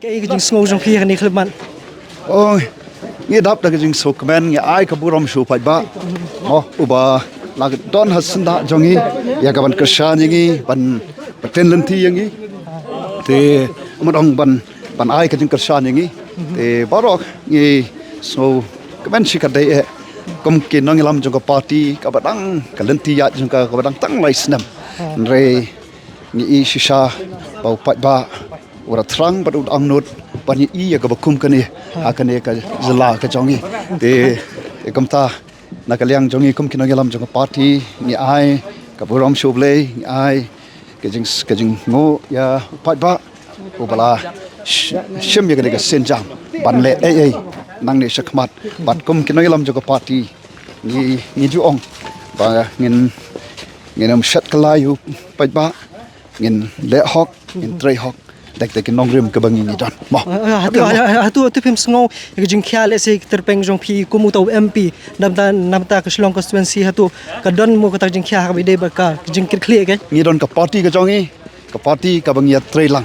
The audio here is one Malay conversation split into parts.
Cái jing snow jong phi ni khleman. Ôi, nghe đáp là cái chuyện số comment nghe ai có buồn số phải ba, uba là cái đón hết sinh đã cho nghe, ya các bạn cơ sở như nghe, bạn tên lên thi như nghe, thì mà ông bạn ai cái chuyện cơ sở như nghe, thì bảo rồi nghe số comment chỉ cái đấy, công kỳ nó nghe làm trong cái party, các bạn đăng cái lên thi ya trong cái các bạn đăng tăng lại xem, rồi nghe shisha bảo phải ba. Orang terang pada angnut banyak iya ke bakum kani akan ke zela ke jongi te kamta nak liang jongi kum kina gelam jong party ni ai ke buram shoble ni ai ke jing ngo ya pat ba ubala shim ya ke senjang ban le ai nang ne shakmat bat kum kina gelam jong party ni juong ba ngin shat kalayu pat ba ngin le hok ngin tray hok tak nong rim ke bangi ni dan mo hatu phim sngo jing khia le se terpeng jong phi kumu to MP namta ke Shillong constituency hatu ka don mo ka jing khia ka bide ba ka jing clear ke ni don ka party ke jongi ka party ka bangi tray lang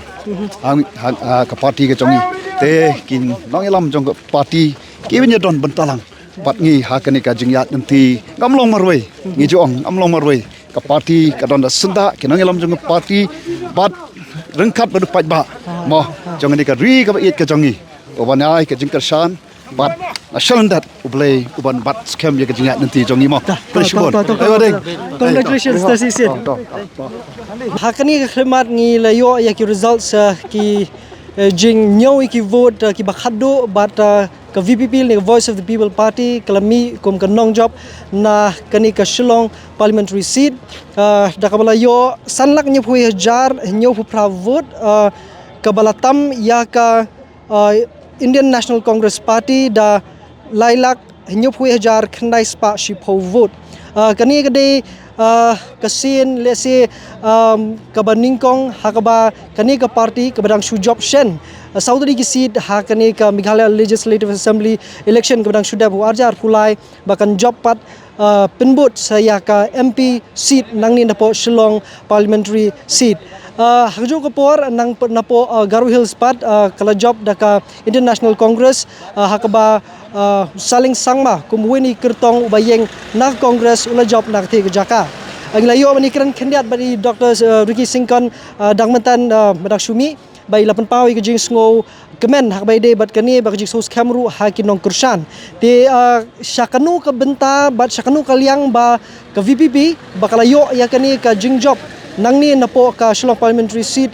ka party ke jongi te kin nong elam jong ka party ki bin don bentalang pat ngi ha ka ni ka jing ya nanti ngamlong marwei ngi jong amlong marwei ka party ka don da senda ki nong elam jong ka party bat rengkat badu pat ba mo jong ni ka ri ka it ka jongi oban ai ka jing kersan bat nasional ublay uban bat scam ya ka jing nanti jongi mo congratulations tasisin hakani ka khlemat ngi layo ya ki results ki jing nyaw ki vote ki bakhado bat ka VPP ni Voice of the People Party kalami kum ka nong job na kani ka Shillong parliamentary seat da kabala yo sanlak nyu phui hajar nyu phu pra vote kabalatam ya ka Indian National Congress Party da lailak nyu phui hajar khandai spa shipho vote kani ka de kasin lese kabaningkong hakaba kani ka party kabadang shujob shen Saudari ki seat hakani ka Meghalaya Legislative Assembly election kabadang shuda bu arjar pulai bahkan job pat penbut saya ka MP seat nangni napo Shillong parliamentary seat hakjo kapor nang napo Garo Hills pat kala job daka Indian National Congress hakaba saling sangma kumweni kertong ubayeng na Congress ula job nak the jaka anglayo manikran kandidat bari Dr. Ricky Singkon dangmentan madak Shumi bai lapan pawi ke jing sngo kemen hak bai de bat kani bak jing sos kamru hakin nong kursan te syakanu ke benta bat syakanu kaliang ba ke VPP bakalayo ya kani ka jing job nangni napo ka Shillong parliamentary seat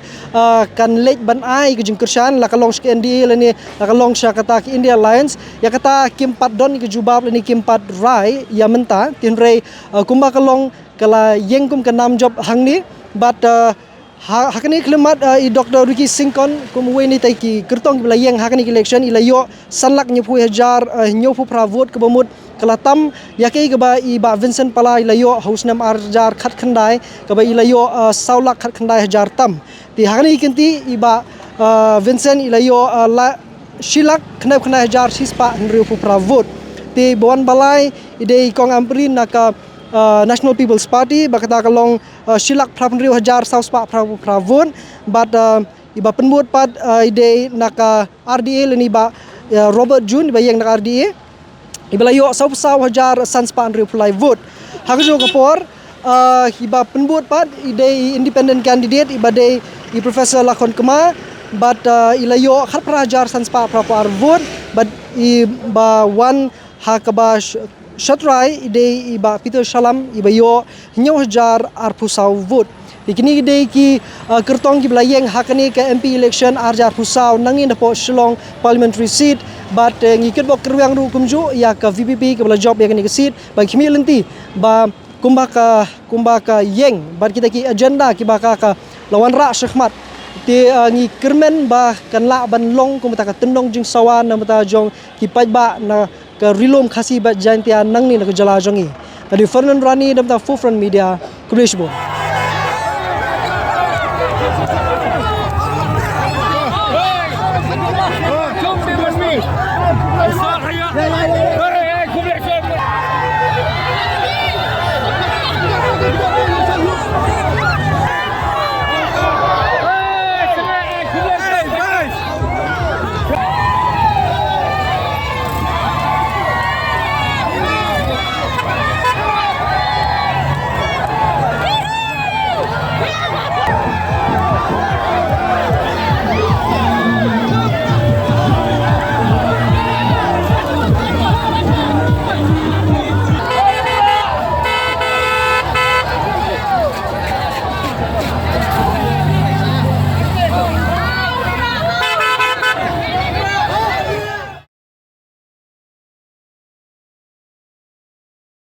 kan lej ban ai ke jing kursan la kalong ke NDA lani la kalong sya kata ke India Alliance ya kata kimpat don ke jubab lani kimpat rai ya menta tinrei kumba kalong kala yengkum ke nam job hangni bat hakani khlemat I Dr. Ricky Singkon kumweni tai ki kertong belayeng hakani election ilayo sanlak nyepu hajar nyopu pravot ke bomut kelatam yakai ke ba I ba Vincent Pala ilayo hausnam arjar khat khandai ke ba ilayo saulak khat khandai hajar tam ti hakani kinti iba Vincent ilayo la shilak khnai khandai hajar sispa nriu pravot ti bon balai ide kong amprin naka National People's Party bakata kalong shilak prapenriu hajar sauspa pravon but iba penbuat pad ide naka RDA leni ba Robert June iba yang naka RDA iba layo sausau hajar sanspa anriu pulai vote hakjo kapor iba penbuat pad ide independent candidate iba de I Professor Lakon Kema but ilayo khat prahajar sanspa prapar vote but iba one hakaba Shatrai ide iba Peter Shalam iba yo nyaw hajar arpusau vote ikini ide ki kertong ki belayeng hakani ke MP election arjar pusau nangin dapo Shillong parliamentary seat but ngikit bok keruang ru kumju ya ka VPP ke bela job ya kani ke seat ba kimi lenti ba kumbaka yeng ba kita ki agenda ki baka ka lawan ra sykhmat ti ngi kermen ba kan la ban long ko mata ka tendong jing sawan na mata jong ki pai ba na ka rilom khasi ba jantia nang ni na ka jala jongi tadi Fernand Rani dam ta Forefront Media Krishbo Come stay with me.